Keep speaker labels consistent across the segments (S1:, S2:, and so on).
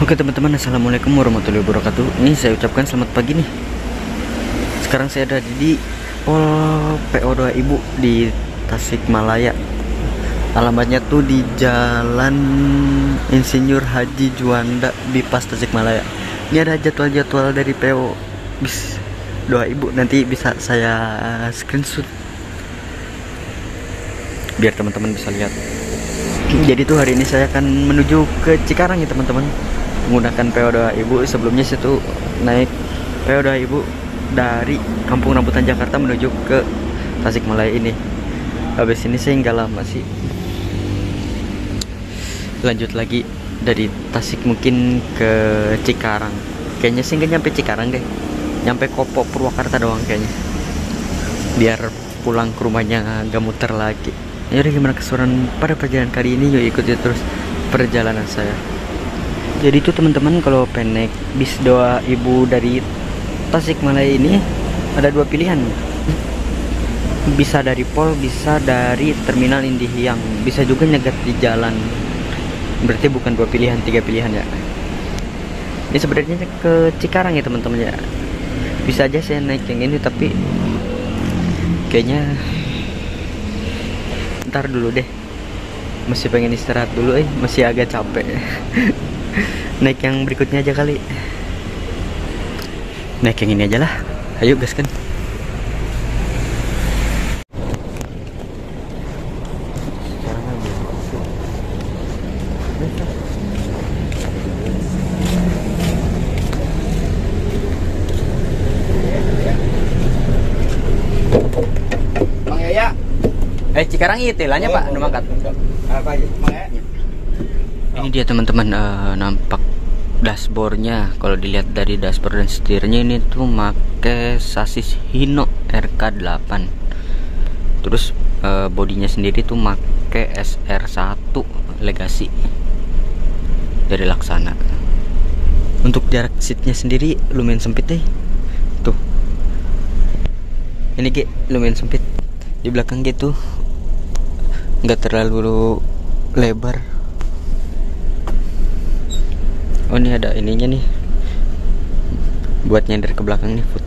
S1: Oke teman-teman, assalamualaikum warahmatullahi wabarakatuh. Ini saya ucapkan selamat pagi nih. Sekarang saya ada di Pol PO2 Ibu di Tasikmalaya. Alamatnya tuh di Jalan Insinyur Haji Juanda Bypass Tasikmalaya. Ini ada jadwal-jadwal dari PO bis doa Ibu, nanti bisa saya screenshot biar teman-teman bisa lihat. Jadi tuh hari ini saya akan menuju ke Cikarang ya teman-teman, menggunakan PO2 Ibu. Sebelumnya saya tuh naik PO2 Ibu dari Kampung Rambutan Jakarta menuju ke Tasikmalaya ini. Habis ini saya nggak lama sih, lanjut lagi dari Tasik mungkin ke Cikarang. Kayaknya sih nggak nyampe Cikarang deh, nyampe Kopo Purwakarta doang kayaknya, biar pulang ke rumahnya nggak muter lagi. Yaudah, gimana keseruan pada perjalanan kali ini? Yuk ikuti terus perjalanan saya. Jadi itu teman-teman, kalau pengen naik bis doa Ibu dari Tasikmalaya ini ada dua pilihan. Bisa dari Pol, bisa dari Terminal Indihiyang, bisa juga nyegat di jalan. Berarti bukan dua pilihan, tiga pilihan ya. Ini sebenarnya ke Cikarang ya teman-teman ya. Bisa aja saya naik yang ini, tapi kayaknya ntar dulu deh, masih pengen istirahat dulu, masih agak capek. Naik yang berikutnya aja kali, naik yang ini aja lah. Ayo gaskan.
S2: Bang Yaya.
S1: Cikarang itilanya Pak, udah mangkat.
S2: Apa aja? Bang Yaya.
S1: Ini dia teman-teman, nampak dashboardnya. Kalau dilihat dari dashboard dan setirnya, ini tuh make sasis Hino RK8. Terus bodinya sendiri tuh make SR1 Legacy dari Laksana. Untuk jarak seatnya sendiri lumayan sempit deh. Tuh, ini lumayan sempit. Di belakang gitu nggak terlalu lebar. Oh, ini ada ininya nih buat nyender ke belakang nih, foot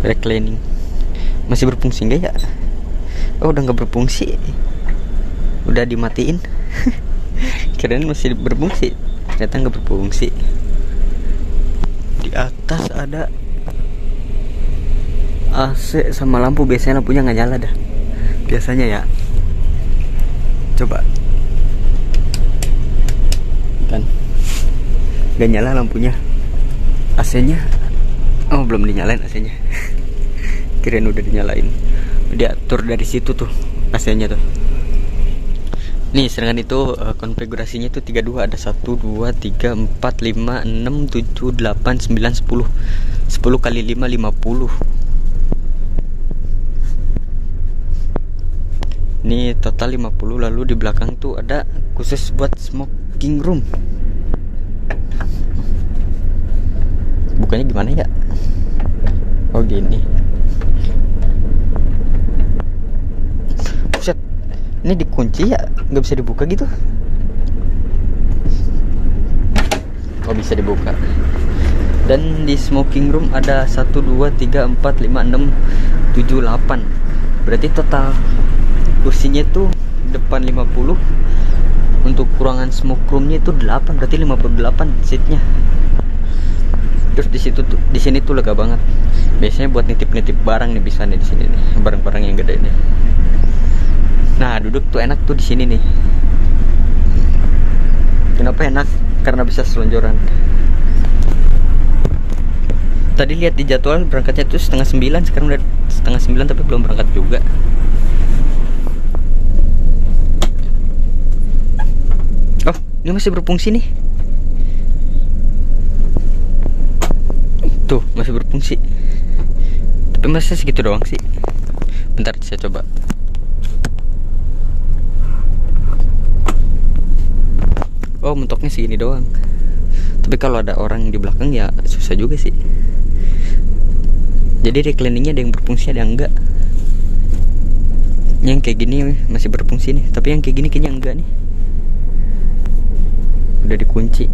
S1: reclining. Masih berfungsi nggak ya? Oh, udah nggak berfungsi, udah dimatiin. Kirain masih berfungsi, ternyata nggak berfungsi. Di atas ada AC sama lampu. Biasanya lampunya nggak nyala dah, biasanya ya. Coba kan nggak nyala lampunya. AC-nya belum dinyalain AC-nya. Kirain udah dinyalain. Diatur dari situ tuh AC-nya tuh. Nih, sedangkan itu konfigurasinya itu 32, ada 1 2 3 4 5 6 7 8 9 10 10 kali 5 50. Ini total 50. Lalu di belakang tuh ada khusus buat smoking room. Bukannya gimana ya? Oh, gini. Buset, ini dikunci ya? Nggak bisa dibuka gitu? Oh, bisa dibuka. Dan di smoking room ada 1 2 3 4 5 6 7 8. Berarti total kursinya tuh depan 50, untuk ruangan smoke roomnya itu 8, berarti 58 seatnya. Terus di situ tuh, di sini tuh lega banget. Biasanya buat nitip-nitip barang nih, bisa nih di sini nih, barang-barang yang gede nih. Nah, duduk tuh enak tuh di sini nih. Kenapa enak? Karena bisa selonjoran. Tadi lihat di jadwal berangkatnya tuh 8:30, sekarang udah 8:30 tapi belum berangkat juga. Oh, ini masih berfungsi nih. Tuh, masih berfungsi. Tapi masih segitu doang sih. Bentar, saya coba. Oh, mentoknya segini doang. Tapi kalau ada orang di belakang ya susah juga sih. Jadi recliningnya ada yang berfungsi, ada yang enggak. Yang kayak gini masih berfungsi nih, tapi yang kayak gini kayaknya enggak nih. udah dikunci.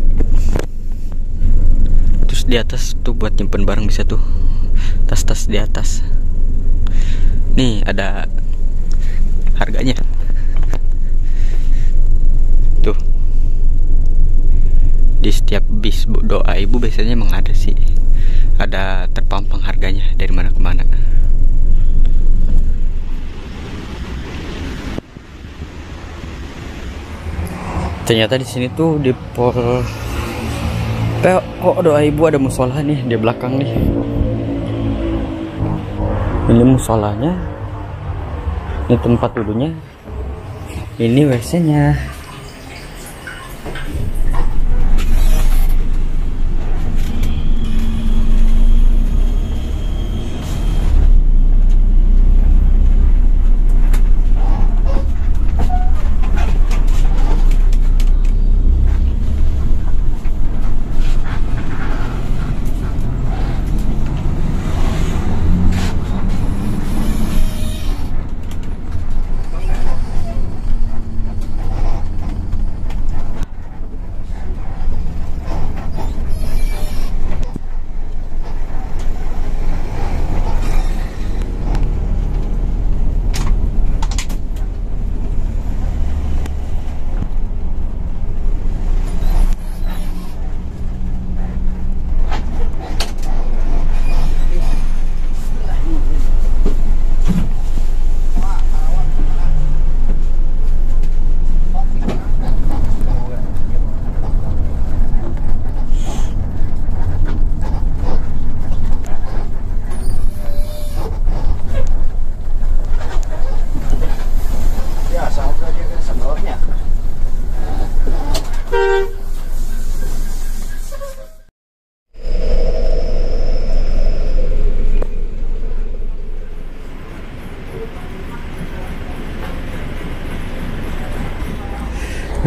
S1: Terus di atas tuh buat nyimpen barang bisa tuh, tas-tas di atas. Nih ada harganya tuh. Di setiap bis doa ibu biasanya emang ada sih, ada terpampang harganya dari mana ke mana. Ternyata di sini tuh di pol kok doa ibu ada musola nih di belakang nih. Ini musolanya, ini tempat duduknya, ini WC-nya.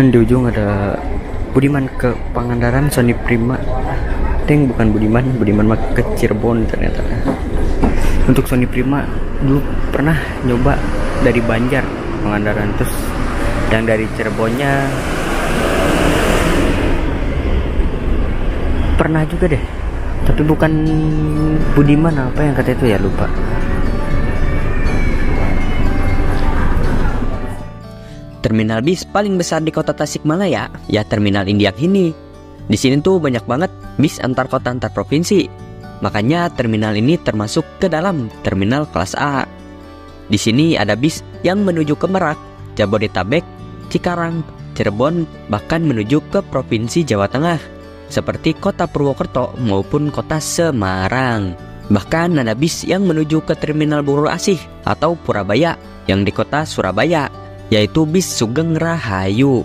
S1: Dan di ujung ada Budiman ke Pangandaran, Sony Prima. Deng, bukan Budiman mah ke Cirebon ternyata. Untuk Sony Prima dulu pernah nyoba dari Banjar Pangandaran, terus yang dari Cirebonnya pernah juga deh, tapi bukan Budiman apa yang kata itu ya, lupa.
S3: Terminal bis paling besar di kota Tasikmalaya ya Terminal Indiak ini. Di sini tuh banyak banget bis antar kota antar provinsi. Makanya terminal ini termasuk ke dalam terminal kelas A. Di sini ada bis yang menuju ke Merak, Jabodetabek, Cikarang, Cirebon, bahkan menuju ke provinsi Jawa Tengah seperti kota Purwokerto maupun kota Semarang. Bahkan ada bis yang menuju ke Terminal Buruh Asih atau Purabaya yang di kota Surabaya, yaitu bis Sugeng Rahayu.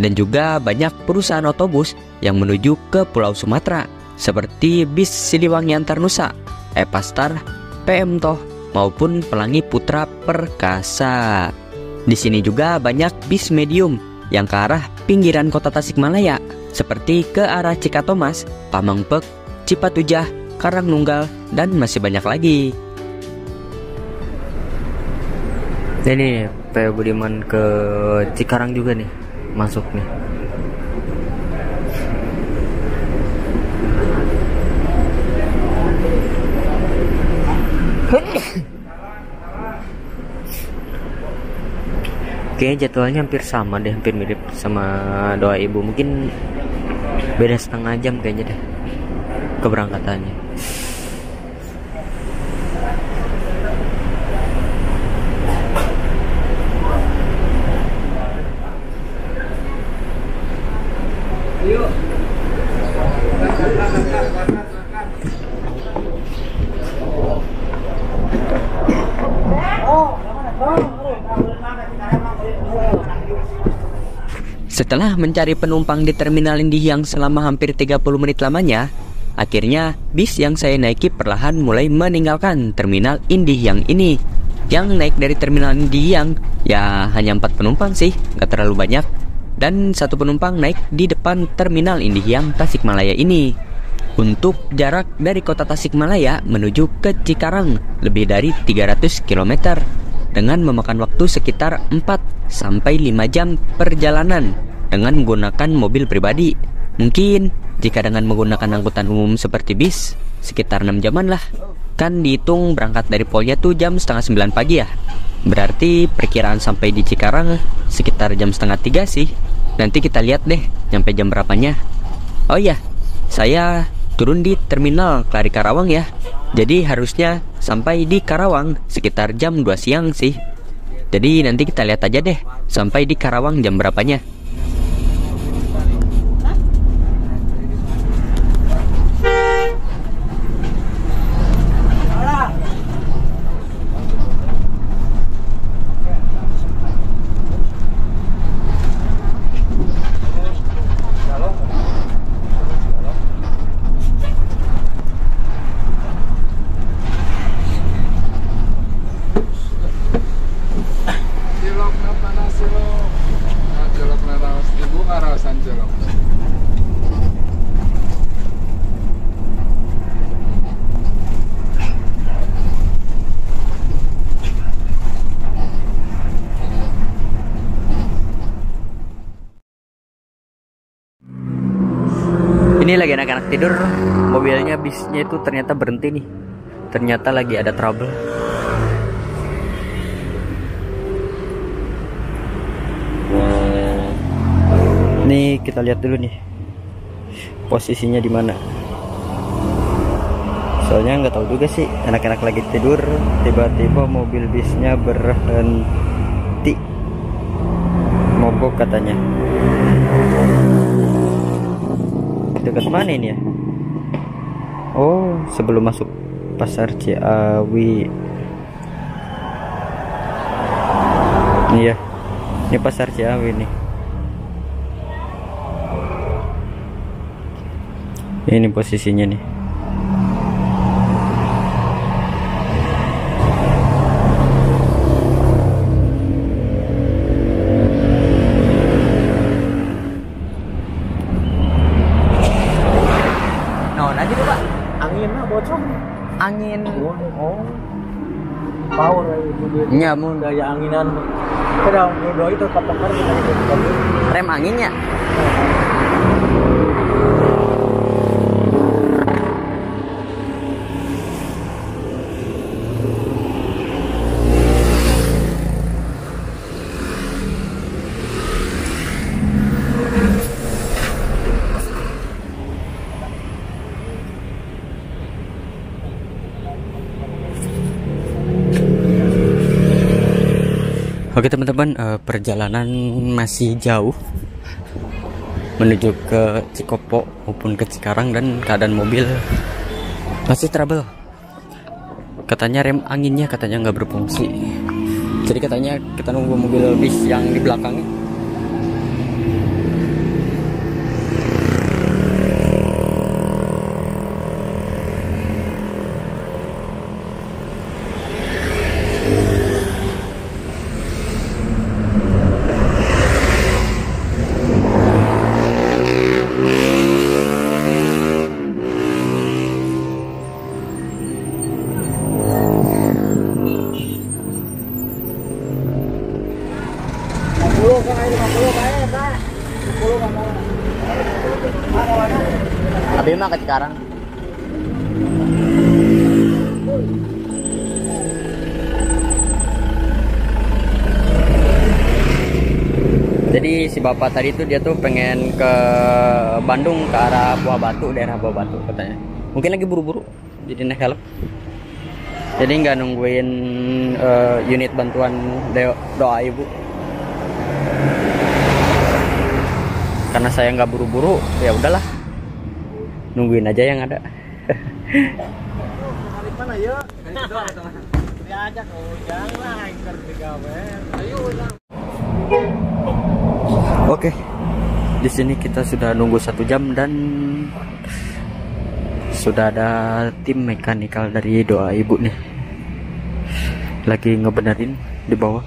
S3: Dan juga banyak perusahaan otobus yang menuju ke Pulau Sumatera seperti bis Siliwangi Antarnusa, Epastar, PM Toh maupun Pelangi Putra Perkasa. Di sini juga banyak bis medium yang ke arah pinggiran kota Tasikmalaya seperti ke arah Cikatomas, Pamengpek, Cipatujah, Karangnunggal, dan masih banyak lagi.
S1: Ini PO Budiman ke Cikarang juga nih, masuk nih. Kayaknya jadwalnya hampir sama deh, hampir mirip sama doa ibu. Mungkin beda setengah jam kayaknya deh keberangkatannya.
S3: Setelah mencari penumpang di Terminal Indihiyang selama hampir 30 menit lamanya, akhirnya bis yang saya naiki perlahan mulai meninggalkan Terminal Indihiyang ini. Yang naik dari Terminal Indihiyang ya hanya 4 penumpang sih, gak terlalu banyak. Dan 1 penumpang naik di depan Terminal Indihiyang Tasikmalaya ini. Untuk jarak dari kota Tasikmalaya menuju ke Cikarang lebih dari 300 km dengan memakan waktu sekitar 4 sampai 5 jam perjalanan. dengan menggunakan mobil pribadi. Mungkin jika dengan menggunakan angkutan umum seperti bis, sekitar 6 jaman lah. Kan dihitung berangkat dari Polja tuh jam setengah 9 pagi ya. Berarti perkiraan sampai di Cikarang sekitar jam setengah 3 sih. Nanti kita lihat deh nyampe jam berapanya. Oh iya, saya turun di terminal Klari Karawang ya. Jadi harusnya sampai di Karawang sekitar jam 2 siang sih. Jadi nanti kita lihat aja deh sampai di Karawang jam berapanya. Ini lagi anak-anak tidur, mobilnya bisnya itu ternyata berhenti nih. Ternyata lagi ada trouble. Nih kita lihat dulu nih posisinya di mana. Soalnya nggak tahu juga sih, anak-anak lagi tidur, tiba-tiba mobil bisnya berhenti, mogok katanya. Dekat mana ini ya? Oh, sebelum masuk pasar Ciawi. Iya, ini pasar Ciawi nih. Ini posisinya nih. Angin
S2: Power itu
S3: nyamun
S2: daya anginan. Kadang dua itu kapan
S3: rem anginnya. Oke teman-teman, perjalanan masih jauh menuju ke Cikopo maupun ke Cikarang dan keadaan mobil masih trouble. Katanya rem anginnya katanya nggak berfungsi. Jadi katanya kita nunggu mobil bis yang di belakangnya. Abi mah ke Cikarang. Jadi si bapak tadi tuh dia tuh pengen ke Bandung ke arah Buah Batu, daerah Buah Batu katanya. Mungkin lagi buru-buru jadi naik helm. Jadi nggak nungguin unit bantuan doa ibu. Karena saya nggak buru-buru, ya udahlah, nungguin aja yang ada. Oke, di sini kita sudah nunggu 1 jam dan sudah ada tim mekanikal dari doa ibu nih, lagi ngebenerin di bawah.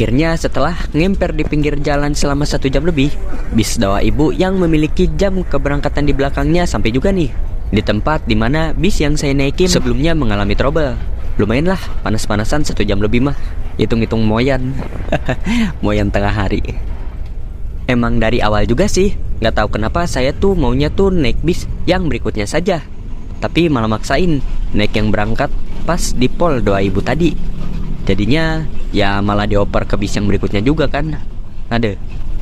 S3: Akhirnya setelah ngemper di pinggir jalan selama 1 jam lebih, bis Dawa Ibu yang memiliki jam keberangkatan di belakangnya sampai juga nih di tempat dimana bis yang saya naikin sebelumnya mengalami trouble. Lumayan lah, panas-panasan 1 jam lebih mah. Hitung-hitung moyan. Moyan tengah hari. Emang dari awal juga sih, nggak tahu kenapa saya tuh maunya tuh naik bis yang berikutnya saja. Tapi malah maksain naik yang berangkat pas di Pol Dawa Ibu tadi. Jadinya ya malah dioper ke bis yang berikutnya juga kan. Ada.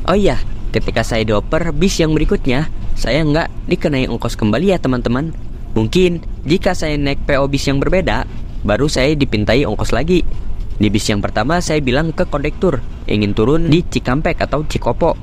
S3: Oh iya, ketika saya dioper bis yang berikutnya, saya nggak dikenai ongkos kembali ya teman-teman. Mungkin jika saya naik PO bis yang berbeda, baru saya dipintai ongkos lagi. Di bis yang pertama saya bilang ke kondektur ingin turun di Cikampek atau Cikopo.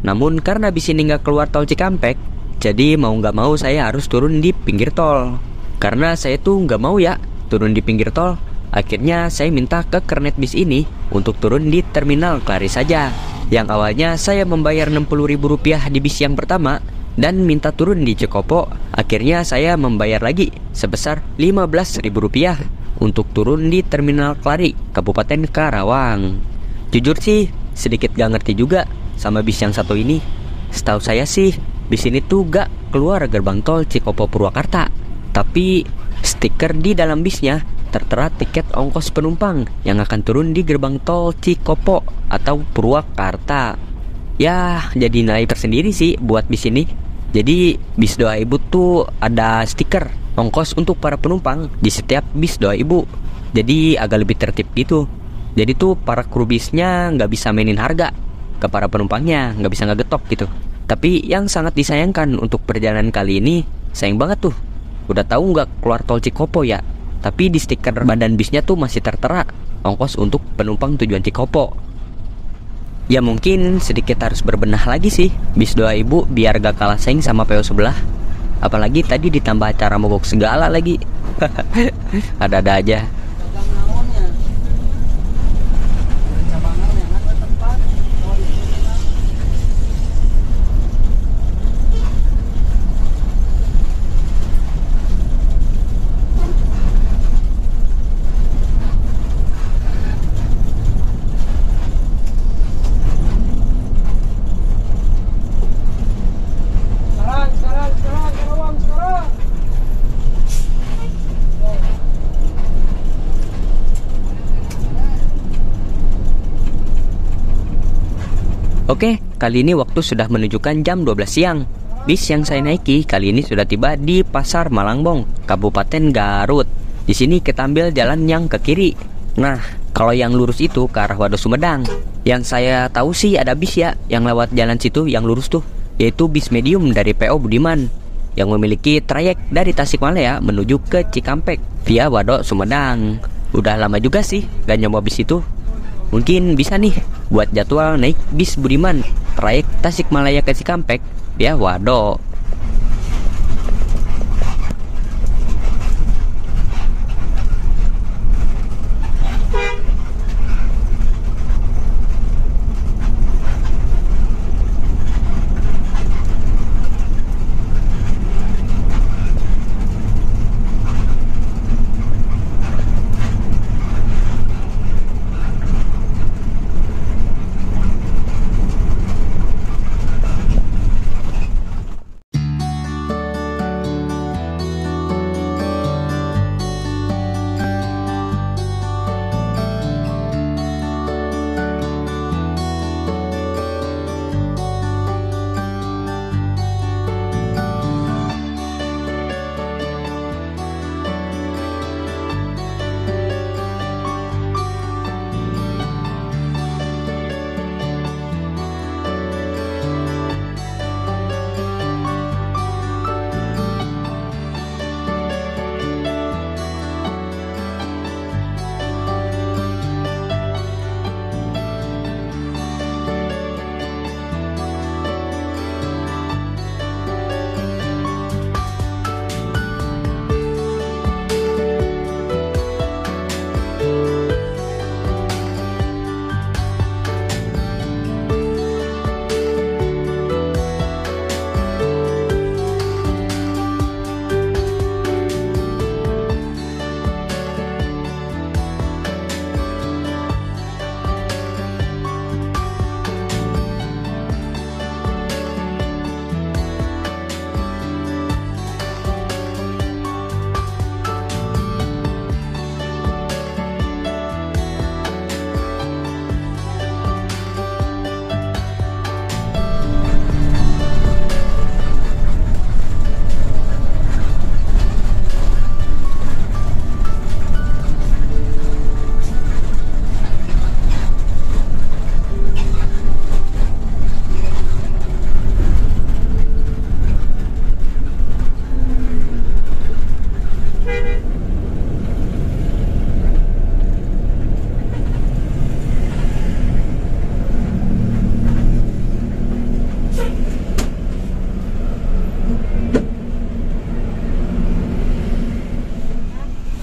S3: Namun karena bis ini nggak keluar tol Cikampek, jadi mau nggak mau saya harus turun di pinggir tol. Karena saya tuh nggak mau ya turun di pinggir tol, akhirnya saya minta ke kernet bis ini untuk turun di terminal Klari saja. Yang awalnya saya membayar Rp60.000 di bis yang pertama dan minta turun di Cikopo, akhirnya saya membayar lagi sebesar Rp15.000 untuk turun di terminal Klari, Kabupaten Karawang. Jujur sih sedikit gak ngerti juga sama bis yang satu ini. Setahu saya sih bis ini tuh gak keluar gerbang tol Cikopo Purwakarta, tapi stiker di dalam bisnya tertera tiket ongkos penumpang yang akan turun di gerbang tol Cikopo atau Purwakarta. Ya jadi nilai tersendiri sih buat bis ini. Jadi bis Dawa Ibu tuh ada stiker ongkos untuk para penumpang di setiap bis Dawa Ibu. Jadi agak lebih tertib gitu. Jadi tuh para kru bisnya nggak bisa mainin harga ke para penumpangnya, nggak bisa ngegetok gitu. Tapi yang sangat disayangkan untuk perjalanan kali ini, sayang banget tuh, udah tahu nggak keluar tol Cikopo ya, tapi di stiker badan bisnya tuh masih tertera ongkos untuk penumpang tujuan Cikopo. Ya mungkin sedikit harus berbenah lagi sih bis Dawa Ibu biar gak kalah saing sama PO sebelah. Apalagi tadi ditambah acara mogok segala lagi. Ada-ada aja.
S2: Sekarang, Karawang, sekarang.
S3: Oke, kali ini waktu sudah menunjukkan jam 12 siang. Bis yang saya naiki kali ini sudah tiba di Pasar Malangbong, Kabupaten Garut. Di sini kita ambil jalan yang ke kiri. Nah, kalau yang lurus itu ke arah Wadas Sumedang. Yang saya tahu sih ada bis ya yang lewat jalan situ yang lurus tuh, yaitu bis medium dari PO Budiman yang memiliki trayek dari Tasikmalaya menuju ke Cikampek via Wadas Sumedang. Udah lama juga sih gak nyoba bis itu. Mungkin bisa nih buat jadwal naik bis Budiman trayek Tasikmalaya ke Cikampek via Wado.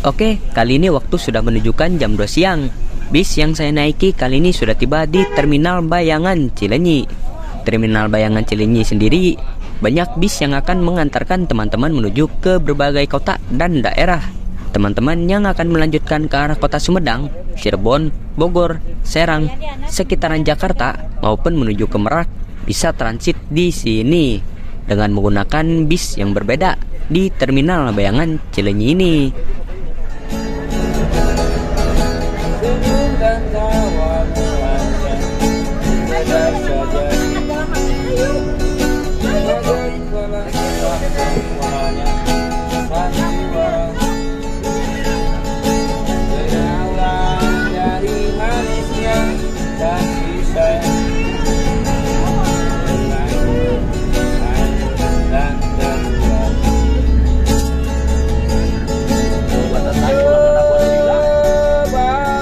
S3: Oke, kali ini waktu sudah menunjukkan jam 2 siang. Bis yang saya naiki kali ini sudah tiba di Terminal Bayangan Cileunyi. Terminal Bayangan Cileunyi sendiri banyak bis yang akan mengantarkan teman-teman menuju ke berbagai kota dan daerah. Teman-teman yang akan melanjutkan ke arah kota Sumedang, Cirebon, Bogor, Serang, sekitaran Jakarta maupun menuju ke Merak bisa transit di sini dengan menggunakan bis yang berbeda di Terminal Bayangan Cileunyi ini.
S2: Senyum dan tawa mulanya Sadar saja Bagai pelan-pelan semuanya Sandiwara Berawal dari manisnya kasih sayang Dan terbuat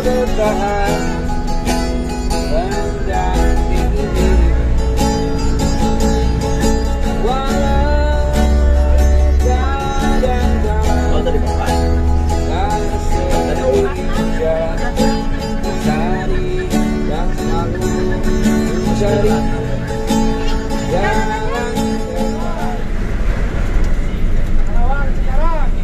S2: bertahan mendampingi diri walau kadang-kadang kan sendiri jalan mencari yang selalu mencari jalan terbaik. Karawang sekarang.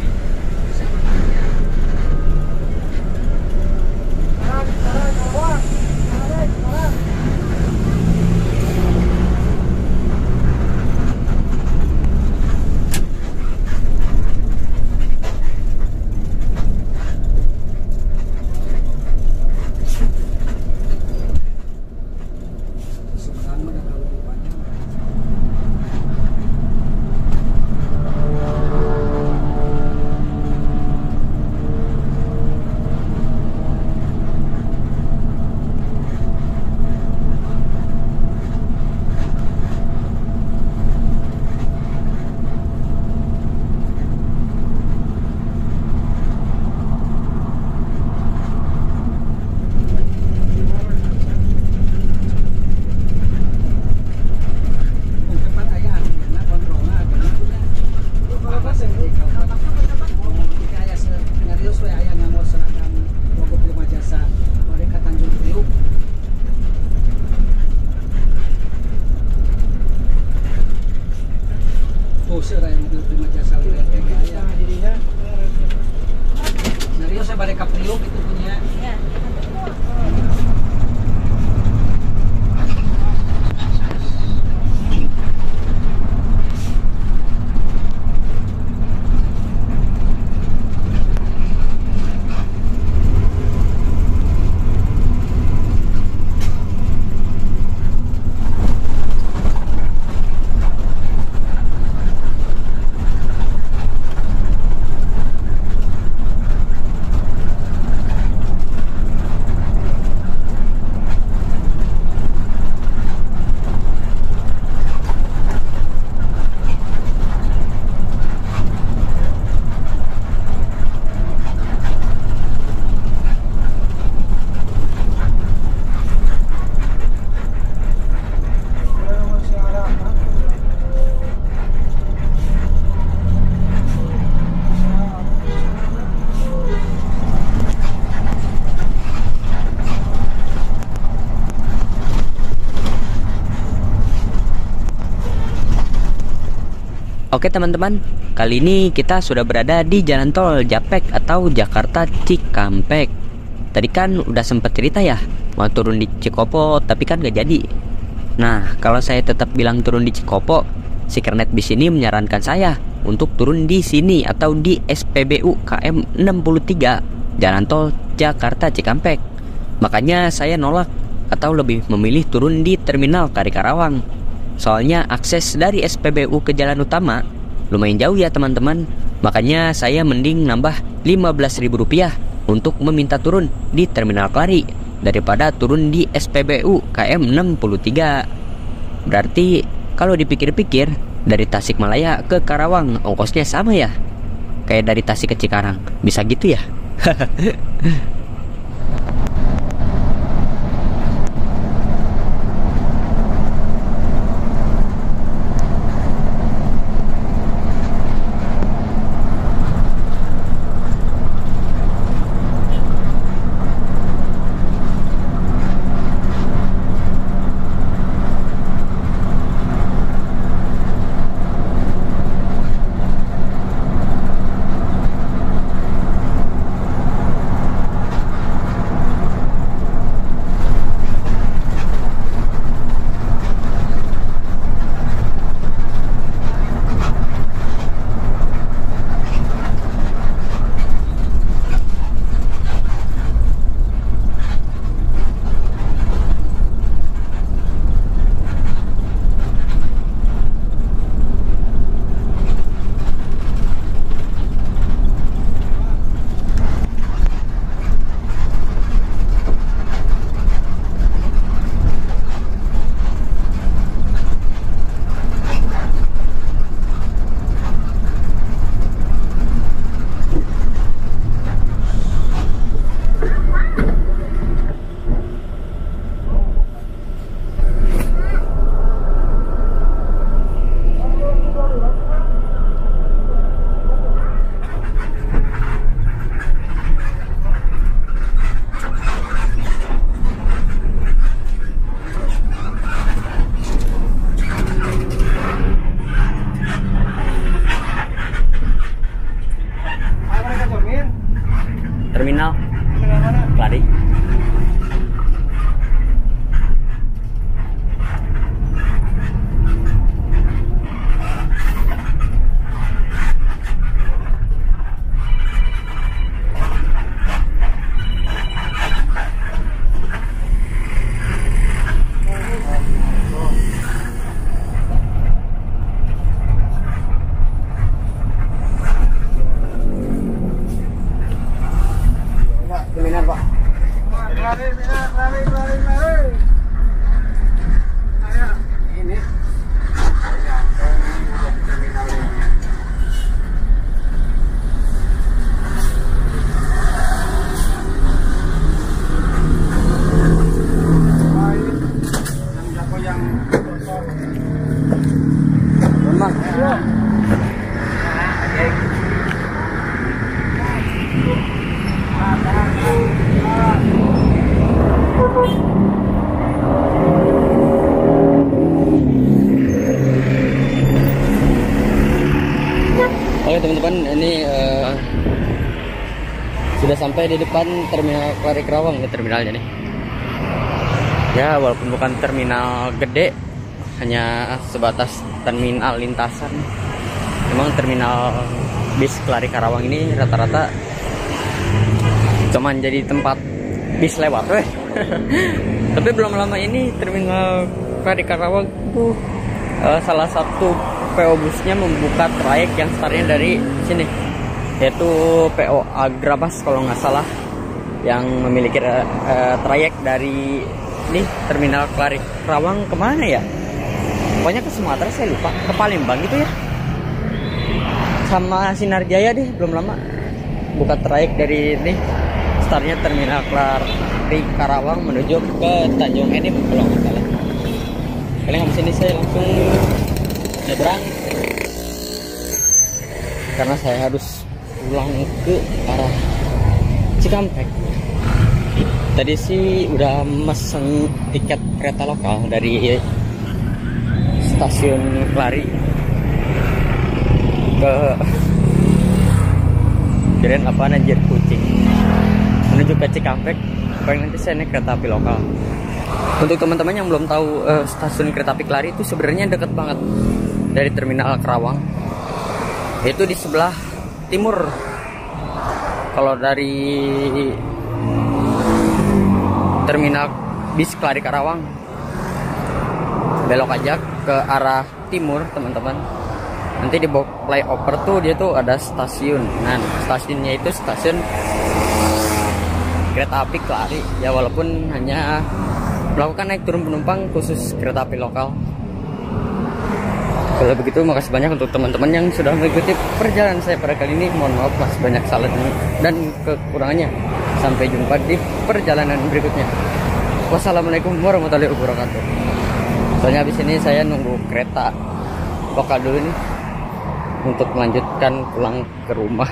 S3: Oke teman-teman, kali ini kita sudah berada di jalan tol Japek atau Jakarta Cikampek. Tadi kan udah sempet cerita ya, mau turun di Cikopo tapi kan gak jadi. Nah, kalau saya tetap bilang turun di Cikopo, si kernet bis ini menyarankan saya untuk turun di sini atau di SPBU KM 63 Jalan Tol Jakarta Cikampek. Makanya saya nolak atau lebih memilih turun di Terminal Kari Karawang. Soalnya akses dari SPBU ke jalan utama lumayan jauh ya teman-teman. Makanya saya mending nambah Rp15.000 untuk meminta turun di Terminal Kari daripada turun di SPBU KM 63. Berarti kalau dipikir-pikir, dari Tasikmalaya ke Karawang ongkosnya sama ya, kayak dari Tasik ke Cikarang. Bisa gitu ya.
S1: terminal Kelari. Terminal Pak.
S2: Lari. Ayo. Ini.
S1: Oke teman-teman, ini sudah sampai di depan terminal Kelari Karawang ya, terminalnya nih. Ya walaupun bukan terminal gede, hanya sebatas terminal lintasan. Memang terminal bis Kelari Karawang ini rata-rata cuman jadi tempat bis lewat weh. Tapi belum lama ini terminal Kelari Karawang itu salah satu PO busnya membuka trayek yang startnya dari sini, yaitu PO Agrabas kalau nggak salah, yang memiliki trayek dari ini terminal Kelari Karawang kemana ya? Pokoknya ke Sumatera, saya lupa, ke Palembang gitu ya, sama Sinarjaya deh. Belum lama buka trayek dari ini startnya terminal Kelari Karawang menuju ke Tanjung Enim kalau nggak salah. Kalian habis ini saya langsung nyebrang karena saya harus pulang ke arah Cikampek. Tadi sih udah mesen tiket kereta lokal dari stasiun Kelari ke kirain apa anjir Kucing menuju ke Cikampek. Paling nanti saya naik kereta api lokal. Untuk teman-teman yang belum tahu, stasiun kereta api Kelari itu sebenarnya dekat banget dari terminal Karawang. Itu di sebelah timur. Kalau dari terminal bis Kelari Karawang belok aja ke arah timur teman-teman. Nanti di bawah flyover tuh dia tuh ada stasiun. Nah, stasiunnya itu stasiun kereta api Kelari. Ya walaupun hanya melakukan naik turun penumpang khusus kereta api lokal. Kalau begitu makasih banyak untuk teman-teman yang sudah mengikuti perjalanan saya pada kali ini. Mohon maaf masih banyak salah dan kekurangannya. Sampai jumpa di perjalanan berikutnya. Wassalamualaikum warahmatullahi wabarakatuh. Soalnya habis ini saya nunggu kereta lokal dulu nih untuk melanjutkan pulang ke rumah.